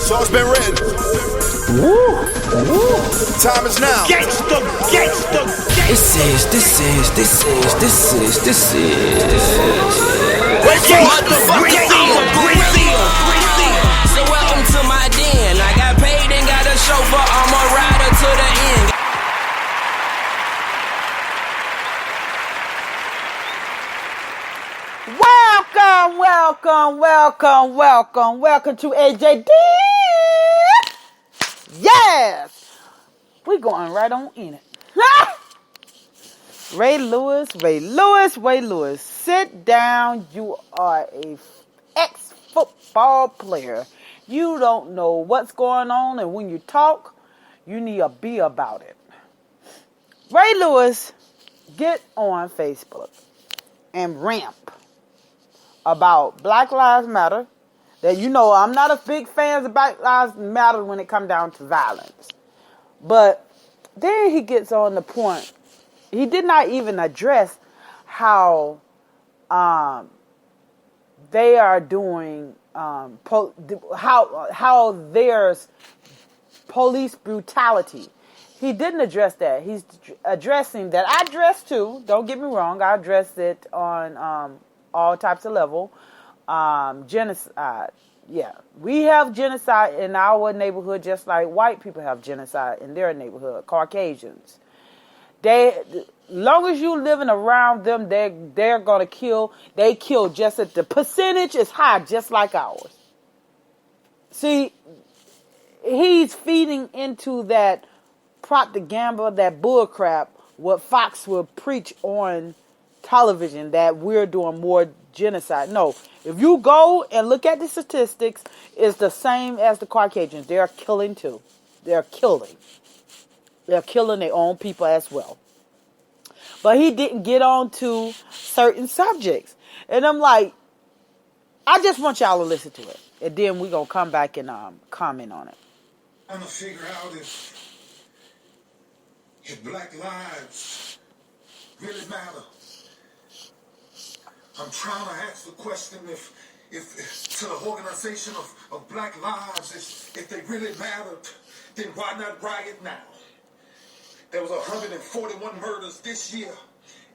So it's been written. Time is now. Gangsta. This is. Wait for it. So welcome to my den. I got paid and got a chauffeur. I'm a rider to the end. Welcome to AJD. Yes, we going right on in it. Ray Lewis. Sit down. You are a ex-football player. You don't know what's going on, and when you talk, you need to be about it. Ray Lewis, get on Facebook and rant about Black Lives Matter. That I'm not a big fan of Black Lives Matter when it comes down to violence. But then he gets on the point. He did not even address how they are doing how there's police brutality. He didn't address that. He's addressing that. I address too. Don't get me wrong. I address it on all types of level. Genocide. Yeah. We have genocide in our neighborhood just like white people have genocide in their neighborhood. Caucasians. Long as you living around them, they're gonna kill. They kill just at the percentage is high, just like ours. See, he's feeding into that propaganda, that bullcrap, what Fox will preach on television, that we're doing more genocide. No, if you go and look at the statistics, it's the same as the Caucasians. They're killing too. They're killing their own people as well. But he didn't get on to certain subjects. And I'm like, I just want y'all to listen to it. And then we're going to come back and comment on it. I'm trying to figure out if black lives really matter. I'm trying to ask the question if to the organization of black lives, if they really mattered, then why not riot now? There was 141 murders this year,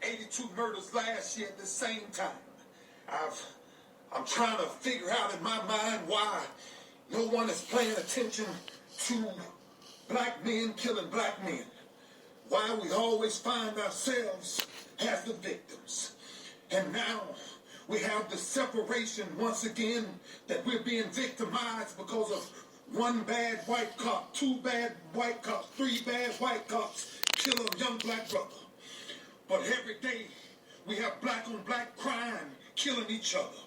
82 murders last year at the same time. I'm trying to figure out in my mind why no one is paying attention to black men killing black men. Why we always find ourselves as the victims. And now we have the separation once again that we're being victimized because of one bad white cop, two bad white cops, three bad white cops kill a young black brother. But every day we have black on black crime killing each other.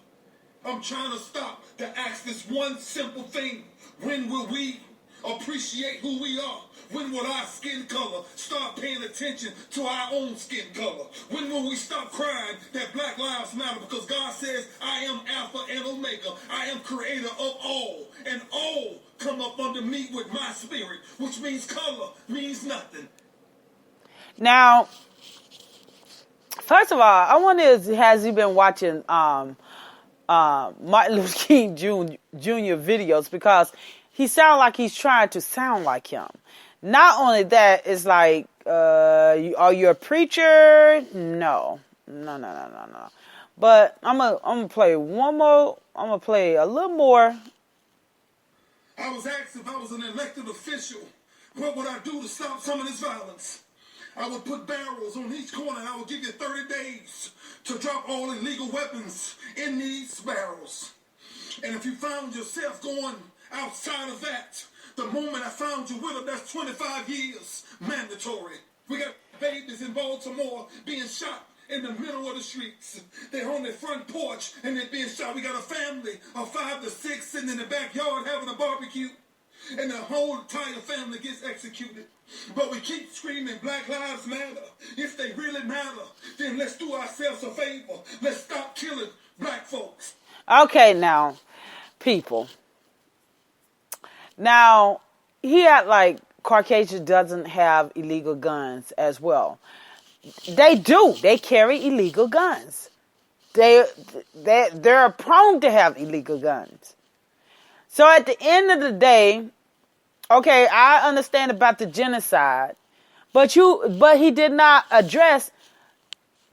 I'm trying to stop to ask this one simple thing. When will we appreciate who we are? When will our skin color start paying attention to our own skin color? When will we stop crying that black lives matter? Because God says, I am Alpha and Omega. I am creator of all. And all come up under me with my spirit, which means color means nothing. Now, first of all, I wonder, has he been watching Martin Luther King Jr. videos? Because he sounds like he's trying to sound like him. Not only that, it's like, are you a preacher? No. But I'm gonna play one more. I'm gonna play a little more. I was asked if I was an elected official, what would I do to stop some of this violence? I would put barrels on each corner and I would give you 30 days to drop all illegal weapons in these barrels. And if you found yourself going outside of that, the moment I found you with them, that's 25 years mandatory. We got babies in Baltimore being shot in the middle of the streets. They're on their front porch and they're being shot. We got a family of 5 to 6 sitting in the backyard having a barbecue. And the whole entire family gets executed. But we keep screaming Black Lives Matter. If they really matter, then let's do ourselves a favor. Let's stop killing black folks. Okay, now, people. Now, he act like Caucasian doesn't have illegal guns as well. They do. They carry illegal guns. They're prone to have illegal guns. So at the end of the day, okay, I understand about the genocide, but he did not address.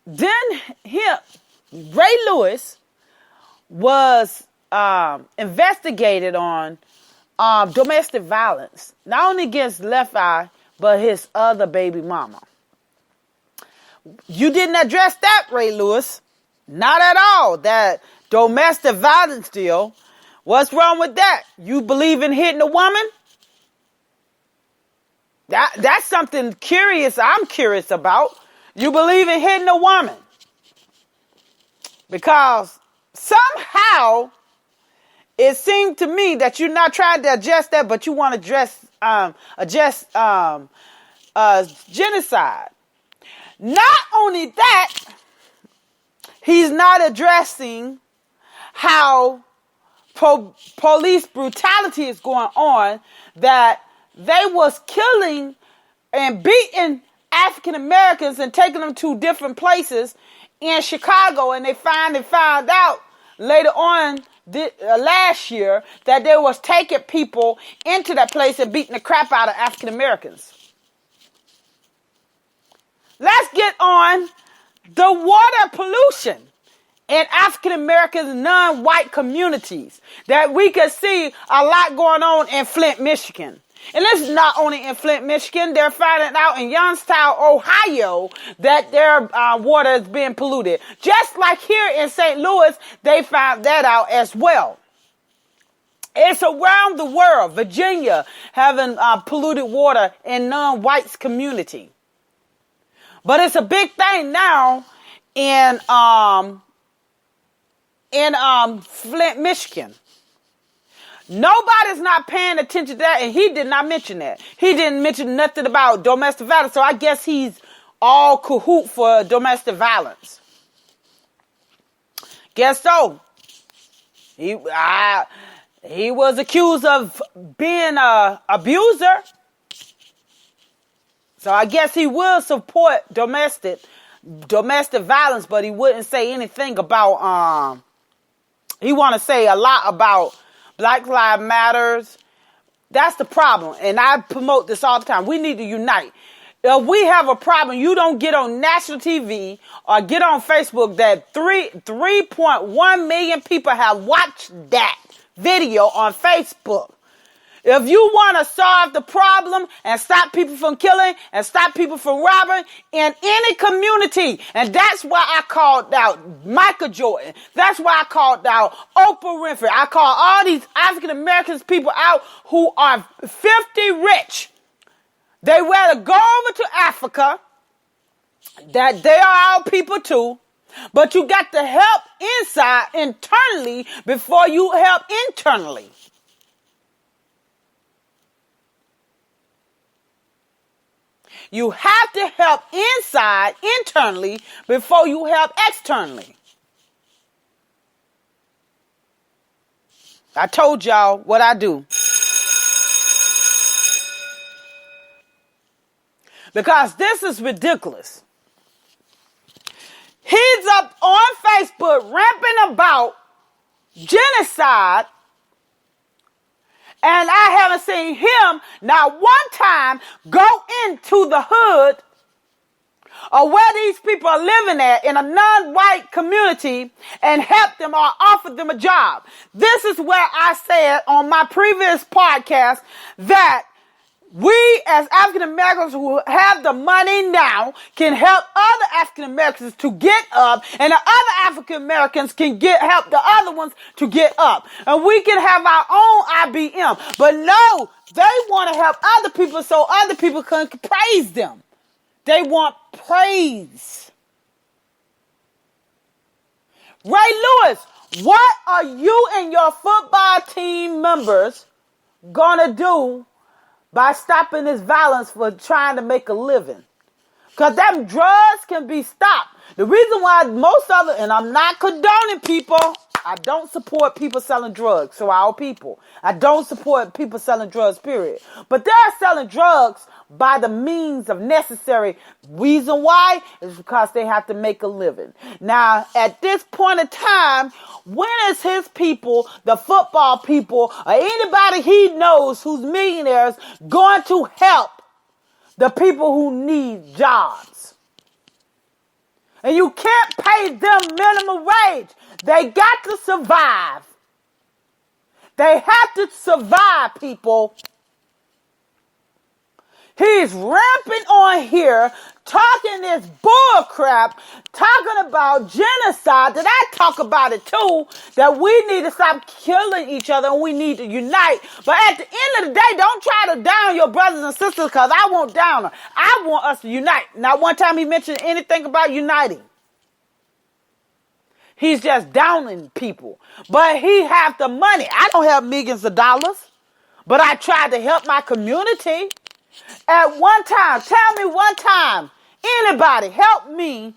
Then Ray Lewis was investigated on domestic violence, not only against Left Eye, but his other baby mama. You didn't address that, Ray Lewis. Not at all. That domestic violence deal. What's wrong with that? You believe in hitting a woman? That's something curious. I'm curious about. You believe in hitting a woman? Because somehow it seemed to me that you're not trying to address that, but you want to address genocide. Not only that, he's not addressing how police brutality is going on, that they was killing and beating African Americans and taking them to different places in Chicago, and they found out later on last year that they was taking people into that place and beating the crap out of African Americans. Let's get on the water pollution in African American non-white communities that we can see a lot going on in Flint, Michigan. And this is not only in Flint, Michigan. They're finding out in Youngstown, Ohio, that their water is being polluted. Just like here in St. Louis, they found that out as well. It's around the world. Virginia having polluted water in non-whites community. But it's a big thing now in Flint, Michigan. Nobody's not paying attention to that, and he did not mention that. He didn't mention nothing about domestic violence, so I guess he's all cahoot for domestic violence. Guess so. He was accused of being an abuser, so I guess he will support domestic violence, but he wouldn't say anything about. He want to say a lot about Black Lives Matters. That's the problem. And I promote this all the time. We need to unite. If we have a problem, you don't get on national TV or get on Facebook that 3.1 million people have watched that video on Facebook. If you want to solve the problem and stop people from killing and stop people from robbing in any community, and that's why I called out Michael Jordan. That's why I called out Oprah Winfrey. I called all these African Americans people out who are 50 rich. They rather go over to Africa, that they are our people too, but you got to help internally before you help internally. You have to help internally, before you help externally. I told y'all what I do. Because this is ridiculous. He's up on Facebook ramping about genocide, and I haven't seen him not one time go into the hood or where these people are living at in a non-white community and help them or offer them a job. This is where I said on my previous podcast that we as African Americans who have the money now can help other African Americans to get up, and the other African Americans can help the other ones to get up. And we can have our own IBM. But no, they want to help other people so other people can praise them. They want praise. Ray Lewis, what are you and your football team members gonna do by stopping this violence for trying to make a living? Because them drugs can be stopped. The reason why most of it, and I'm not condoning people, I don't support people selling drugs to our people. I don't support people selling drugs, period. But they're selling drugs by the means of necessary. Reason why is because they have to make a living. Now, at this point in time, when is his people, the football people, or anybody he knows who's millionaires, going to help the people who need jobs? And you can't pay them minimum wage. They got to survive. They have to survive, people. He's ramping on here, talking this bull crap, talking about genocide, that I talk about it too, that we need to stop killing each other and we need to unite. But at the end of the day, don't try to down your brothers and sisters, because I won't down them. I want us to unite. Not one time he mentioned anything about uniting. He's just downing people. But he have the money. I don't have millions of dollars, but I tried to help my community. At one time, tell me one time, anybody help me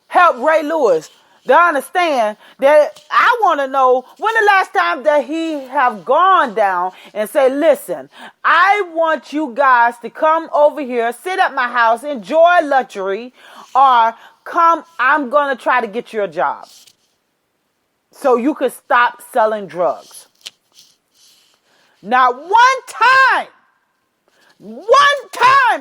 help Ray Lewis to understand that I want to know when the last time that he have gone down and say, listen, I want you guys to come over here, sit at my house, enjoy luxury, or come, I'm going to try to get you a job so you can stop selling drugs. Not one time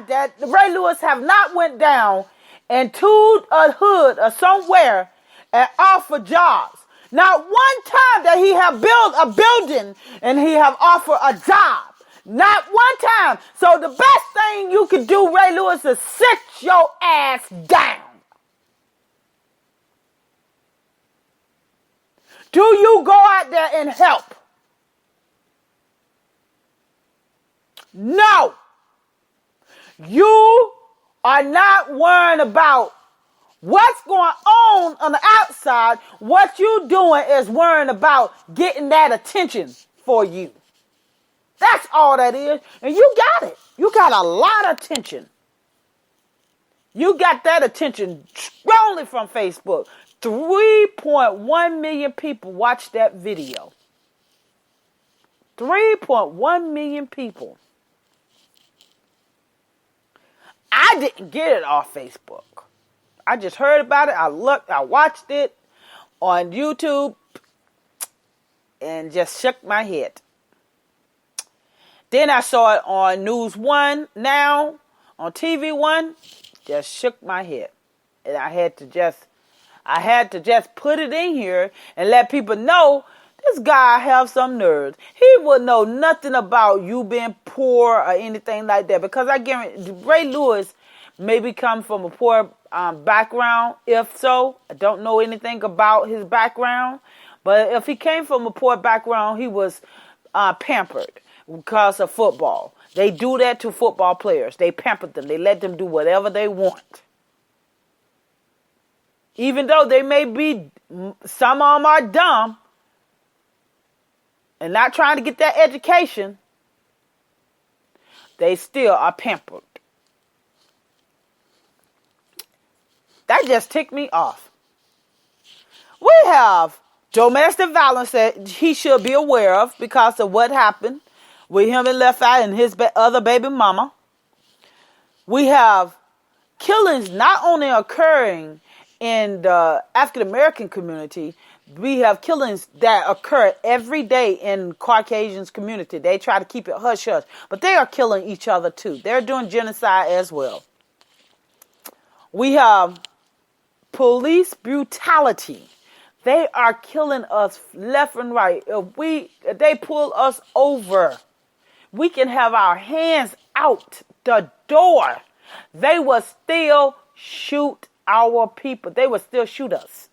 that Ray Lewis have not went down into a hood or somewhere and offered jobs. Not one time that he have built a building and he have offered a job. Not one time. So the best thing you could do, Ray Lewis, is sit your ass down. Do you go out there and help? No. You are not worrying about what's going on the outside. What you doing is worrying about getting that attention for you. That's all that is. And you got it. You got a lot of attention. You got that attention strongly from Facebook. 3.1 million people watched that video. 3.1 million people. I didn't get it off Facebook. I just heard about it. I watched it on YouTube and just shook my head. Then I saw it on News One now, on TV One, just shook my head. And I had to just put it in here and let people know this guy have some nerves. He would know nothing about you being poor or anything like that, because I guarantee Ray Lewis maybe come from a poor background. If so, I don't know anything about his background, but if he came from a poor background, he was pampered because of football. They do that to football players. They pamper them. They let them do whatever they want. Even though they may be, some of them are dumb and not trying to get that education, they still are pampered. That just ticked me off. We have domestic violence that he should be aware of because of what happened with him and Left Eye and his other baby mama. We have killings not only occurring in the African American community, we have killings that occur every day in Caucasians community. They try to keep it hush hush, but they are killing each other too. They're doing genocide as well. We have police brutality. They are killing us left and right. If they pull us over, we can have our hands out the door. They will still shoot our people. They will still shoot us.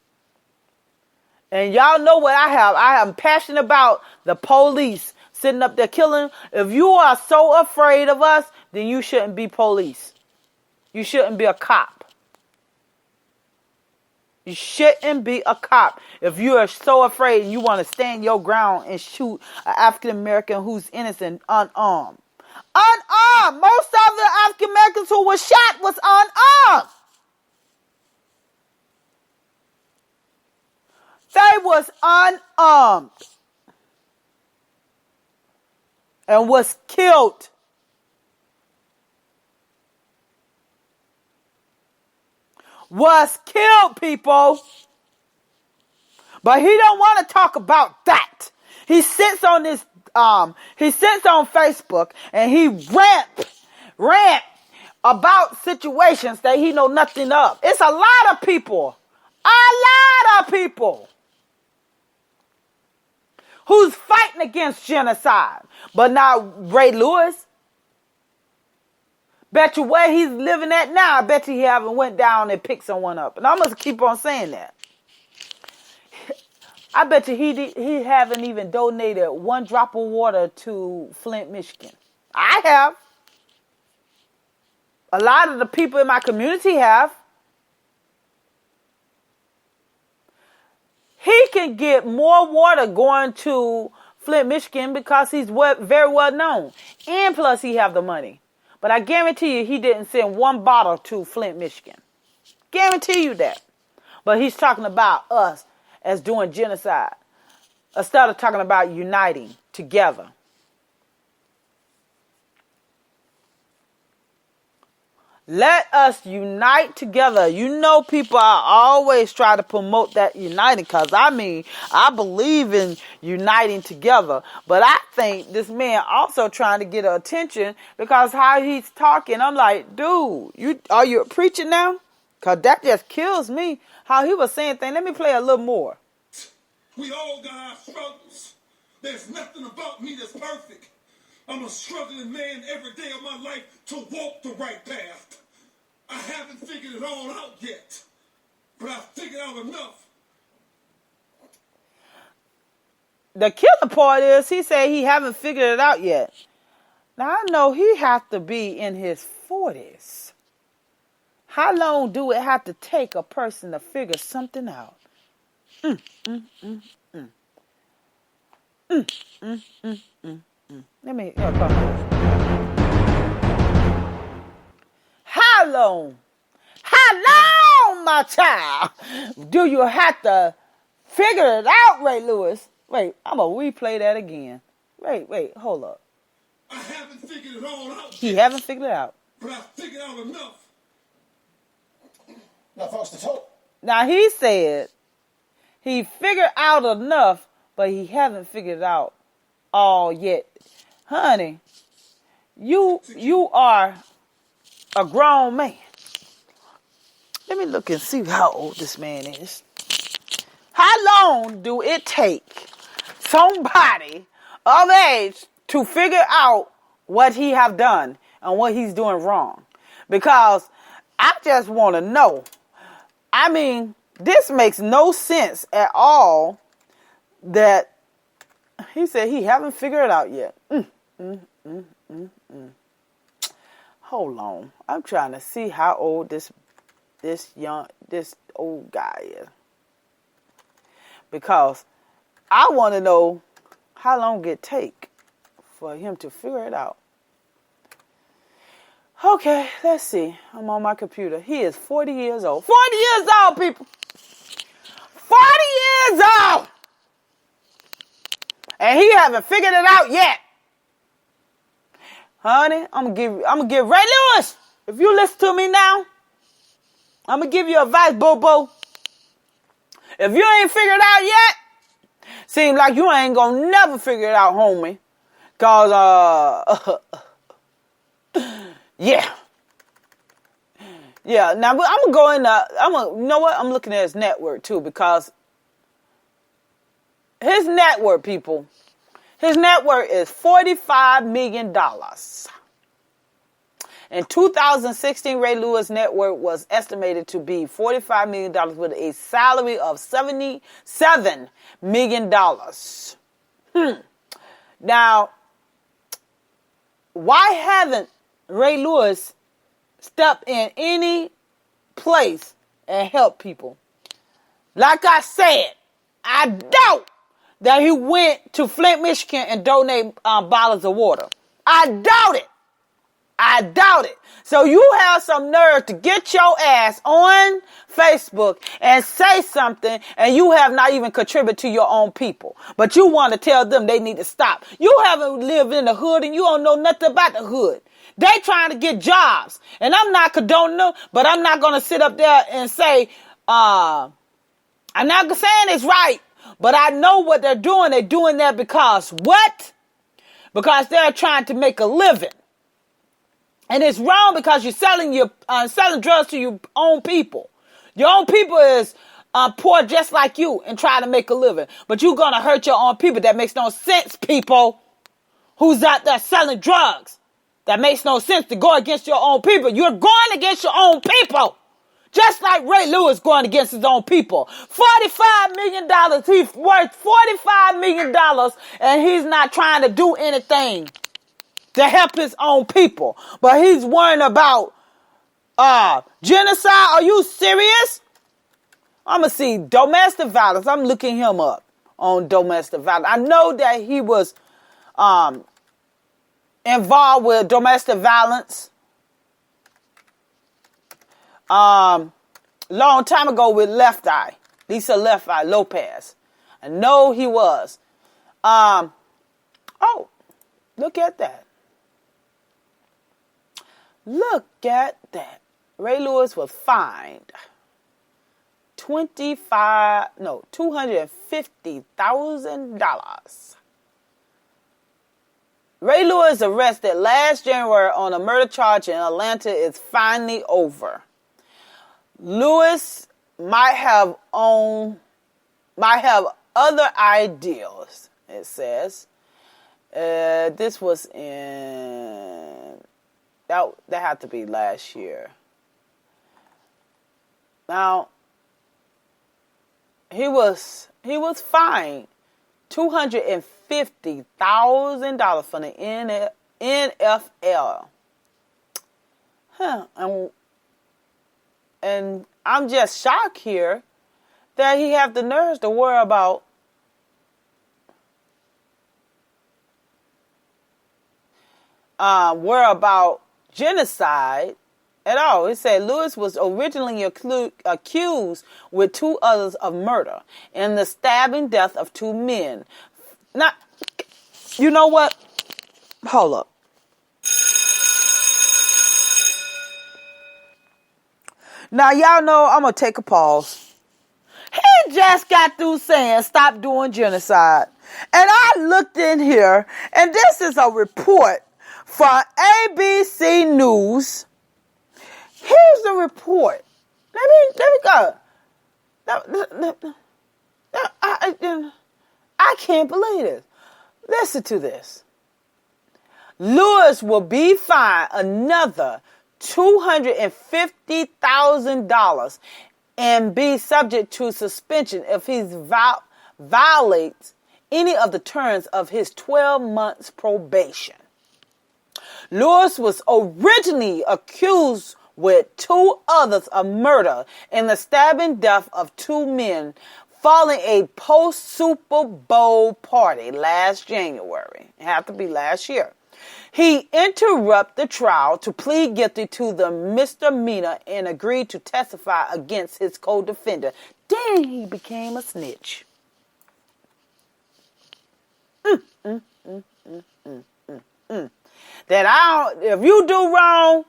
And y'all know what I have. I am passionate about the police sitting up there killing. If you are so afraid of us, then you shouldn't be police. You shouldn't be a cop. You shouldn't be a cop if you are so afraid and you want to stand your ground and shoot an African American who's innocent, unarmed. Unarmed! Most of the African Americans who were shot was unarmed. They was unarmed and was killed. Was killed, people. But he don't want to talk about that. He sits on this he sits on Facebook and he rant about situations that he know nothing of. It's a lot of people who's fighting against genocide. But now Ray Lewis, bet you where he's living at now, I bet you he haven't went down and picked someone up. And I'm going to keep on saying that. I bet you he haven't even donated one drop of water to Flint, Michigan. I have. A lot of the people in my community have. He can get more water going to Flint, Michigan because he's very well known. And plus he have the money. But I guarantee you he didn't send one bottle to Flint, Michigan. Guarantee you that. But he's talking about us as doing genocide instead of talking about uniting together. Let us unite together. You know, people are always trying to promote that uniting because, I believe in uniting together. But I think this man also trying to get attention because how he's talking. I'm like, dude, are you preaching now? Because that just kills me. How he was saying things. Let me play a little more. We all got our struggles. There's nothing about me that's perfect. I'm a struggling man every day of my life to walk the right path. I haven't figured it all out yet, but I've figured out enough. The killer part is he said he haven't figured it out yet. Now I know he has to be in his 40s. How long do it have to take a person to figure something out? Let me come. How long, my child, do you have to figure it out, Ray Lewis? Wait, I'm going to replay that again. Wait, hold up. I haven't figured it all out. He haven't figured it out. But I figured out enough. Now, folks, to talk. Now, he said he figured out enough, but he haven't figured it out all yet. Honey, you are a grown man. Let me look and see how old this man is. How long do it take somebody of age to figure out what he have done and what he's doing wrong? Because I just want to know. I mean, this makes no sense at all that he said he haven't figured it out yet. Hold on. I'm trying to see how old this old guy is. Because I want to know how long it take for him to figure it out. Okay, let's see. I'm on my computer. He is 40 years old. 40 years old, people. 40 years old. And he haven't figured it out yet. Honey, I'm gonna give Ray Lewis, if you listen to me now, I'm gonna give you advice, boo-boo. If you ain't figured it out yet, seems like you ain't gonna never figure it out, homie. Cause, yeah. Yeah, now I'm gonna go in you know what? I'm looking at his net worth too, because his net worth, people, his net worth is $45 million. In 2016, Ray Lewis' net worth was estimated to be $45 million with a salary of $77 million. Now, why haven't Ray Lewis stepped in any place and helped people? Like I said, I doubt that he went to Flint, Michigan and donated bottles of water. I doubt it. I doubt it. So you have some nerve to get your ass on Facebook and say something, and you have not even contributed to your own people. But you want to tell them they need to stop. You haven't lived in the hood, and you don't know nothing about the hood. They trying to get jobs. And I'm not condoning them, but I'm not going to sit up there and say, I'm not saying it's right, but I know what they're doing. They're doing that because what? Because they're trying to make a living. And it's wrong because you're selling drugs to your own people. Your own people is poor just like you and trying to make a living. But you're going to hurt your own people. That makes no sense, people who's out there selling drugs. That makes no sense to go against your own people. You're going against your own people. Just like Ray Lewis going against his own people. $45 million. He's worth $45 million and he's not trying to do anything to help his own people. But he's worrying about genocide. Are you serious? I'm going to see domestic violence. I'm looking him up on domestic violence. I know that he was involved with domestic violence long time ago with Lisa Left Eye Lopez. I know he was. Oh, look at that. Look at that. Ray Lewis was fined $250,000. Ray Lewis arrested last January on a murder charge in Atlanta is finally over. Lewis might have other ideals, it says. This was in that had to be last year. Now he was fined $250,000 from the NFL. And I'm just shocked here that he have the nerves to worry about genocide at all. It said Lewis was originally accused with two others of murder and the stabbing death of two men. Now, you know what? Hold up. Now, y'all know I'm going to take a pause. He just got through saying stop doing genocide. And I looked in here, and this is a report from ABC News. Here's the report. Let me go. I can't believe this. Listen to this. Lewis will be fined another $250,000 and be subject to suspension if he violates any of the terms of his 12 months probation. Lewis was originally accused with two others of murder and the stabbing death of two men following a post-Super Bowl party last January. It had to be last year. He interrupted the trial to plead guilty to the misdemeanor and agreed to testify against his co-defendant. Then he became a snitch. If you do wrong,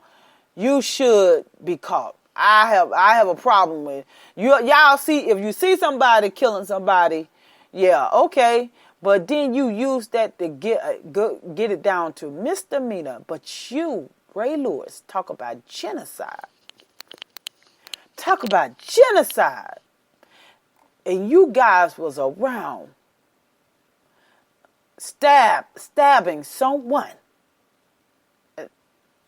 you should be caught. I have a problem with y'all. See, if you see somebody killing somebody, yeah, okay. But then you use that to get it down to misdemeanor. But you, Ray Lewis, talk about genocide. Talk about genocide. And you guys was around stabbing someone.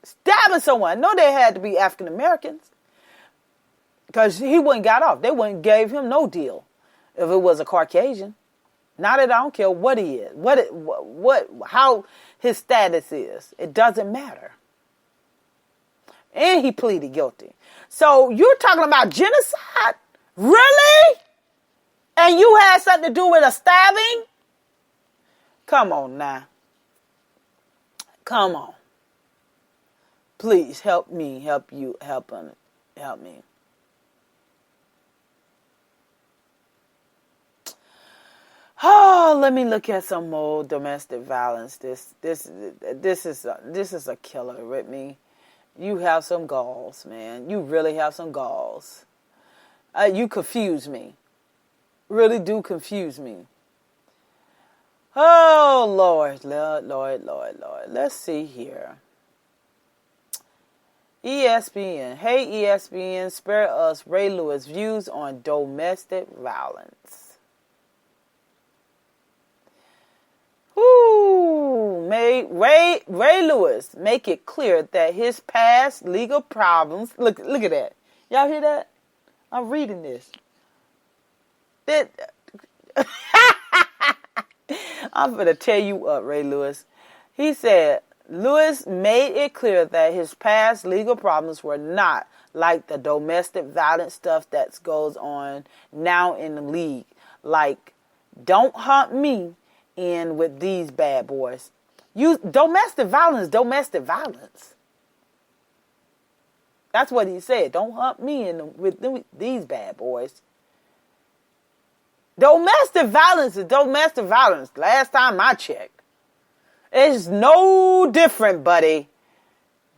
Stabbing someone. No, they had to be African Americans. Because he wouldn't got off. They wouldn't gave him no deal if it was a Caucasian. Not that I don't care what he is, how his status is. It doesn't matter. And he pleaded guilty. So you're talking about genocide? Really? And you had something to do with a stabbing? Come on now. Come on. Please help me, help you, help me. Oh, let me look at some more domestic violence. This is a killer with me. You have some galls, man. You really have some galls. You confuse me. Really do confuse me. Oh, Lord. Let's see here. ESPN. Hey, ESPN, spare us Ray Lewis' views on domestic violence. Whoo! Ray Lewis make it clear that his past legal problems. Look at that. Y'all hear that? I'm reading this. I'm going to tear you up, Ray Lewis. He said, Lewis made it clear that his past legal problems were not like the domestic violence stuff that goes on now in the league. Like, don't hunt me in with these bad boys. Domestic violence. That's what he said. Don't hunt me in with these bad boys. Domestic violence is domestic violence. Last time I checked. It's no different, buddy.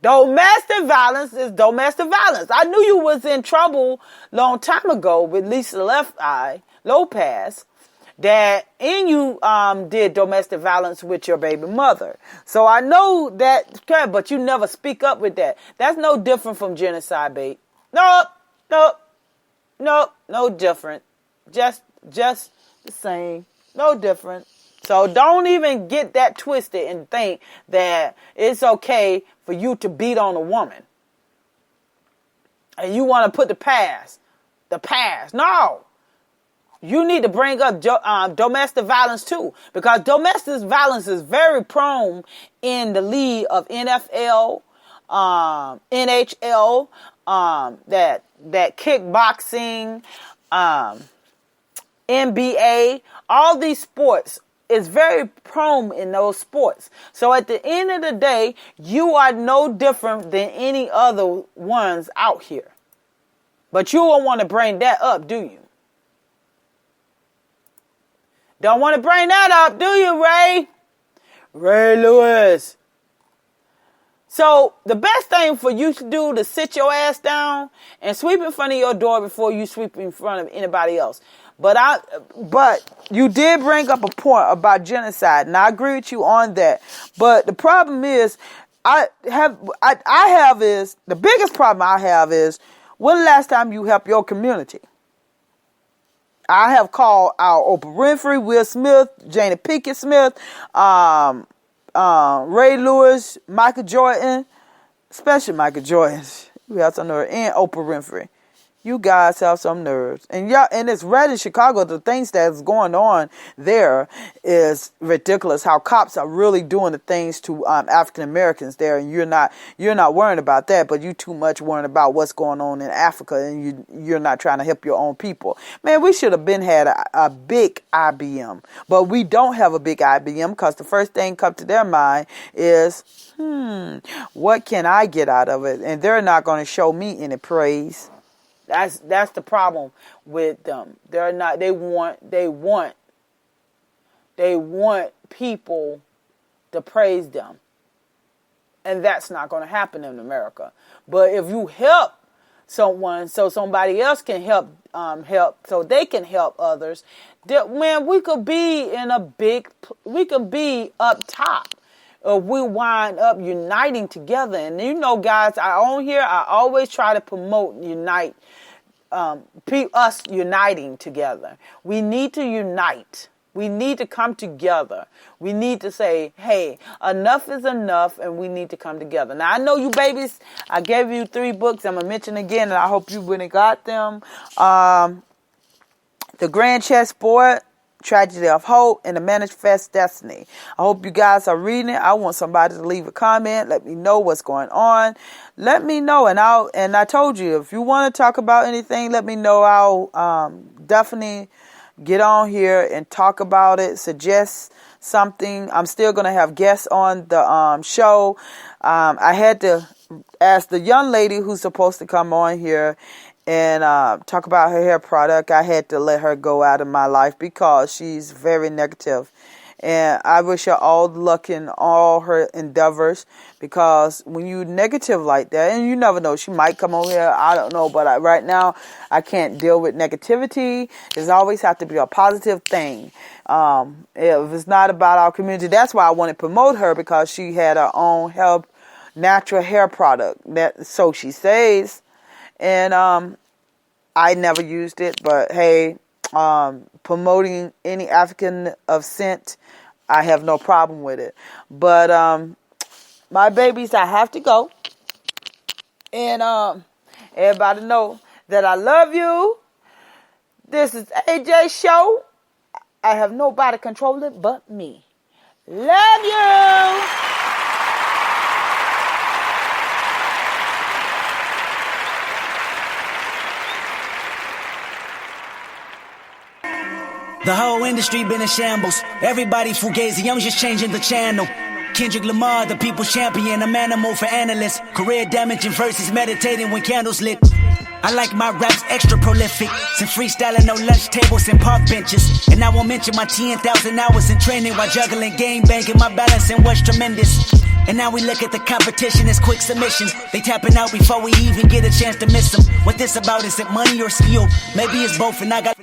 Domestic violence is domestic violence. I knew you was in trouble long time ago with Lisa Left Eye Lopez, that and you did domestic violence with your baby mother. So I know that, but you never speak up with that. That's no different from genocide, babe. No different. Just the same. No different. So don't even get that twisted and think that it's okay for you to beat on a woman. And you want to put the past. No. You need to bring up domestic violence too. Because domestic violence is very prone in the league of NFL, NHL, that kickboxing, NBA, all these sports is very prone in those sports. So at the end of the day, you are no different than any other ones out here. But you don't want to bring that up, do you? Don't want to bring that up, do you, Ray? Ray Lewis. So the best thing for you to do to sit your ass down and sweep in front of your door before you sweep in front of anybody else. But you did bring up a point about genocide, and I agree with you on that. But the problem is, the biggest problem I have is, when the last time you helped your community? I have called out Oprah Winfrey, Will Smith, Jada Pinkett Smith, Ray Lewis, Michael Jordan, especially Michael Jordan. We have some nerve, and Oprah Winfrey. You guys have some nerves. And it's red in Chicago. The things that's going on there is ridiculous. How cops are really doing the things to African Americans there, and you're not worrying about that, but you too much worrying about what's going on in Africa, and you're not trying to help your own people. Man, we should have had a big IBM, but we don't have a big IBM because the first thing comes to their mind is, what can I get out of it? And they're not going to show me any praise. That's the problem with them. They're not. They want people to praise them, and that's not going to happen in America. But if you help someone, so somebody else can help, so they can help others, man, we could be up top. We wind up uniting together. And you know, guys, I always try to promote us uniting together. We need to unite. We need to come together. We need to say, hey, enough is enough, and we need to come together. Now, I know you babies, I gave you 3 books. I'm going to mention again, and I hope you really got them. The Grand Chessboard, Tragedy of Hope, and The Manifest Destiny. I hope you guys are reading it. I want somebody to leave a comment. Let me know what's going on. Let me know, and I told you, if you want to talk about anything, let me know. I'll definitely get on here and talk about it. Suggest something. I'm still going to have guests on the show. I had to ask the young lady who's supposed to come on here and talk about her hair product. I had to let her go out of my life because she's very negative. And I wish her all luck in all her endeavors, because when you negative like that, and you never know, she might come over here, I don't know, but right now I can't deal with negativity. There's always have to be a positive thing. If it's not about our community, that's why I want to promote her, because she had her own natural hair product, that so she says, and I never used it, but hey, promoting any African of scent, I have no problem with it. But my babies, I have to go, and everybody know that I love you. This is AJ Show. I have nobody control it but me. Love you. The whole industry been in shambles. Everybody fugazi, I'm just changing the channel. Kendrick Lamar, the people's champion, I'm animal for analysts. Career damaging verses, meditating when candles lit. I like my raps extra prolific. Some freestyling, no lunch tables and park benches. And I won't mention my 10,000 hours in training while juggling game banking. My balancing was tremendous. And now we look at the competition as quick submissions. They tapping out before we even get a chance to miss them. What this about, is it money or skill? Maybe it's both, and I got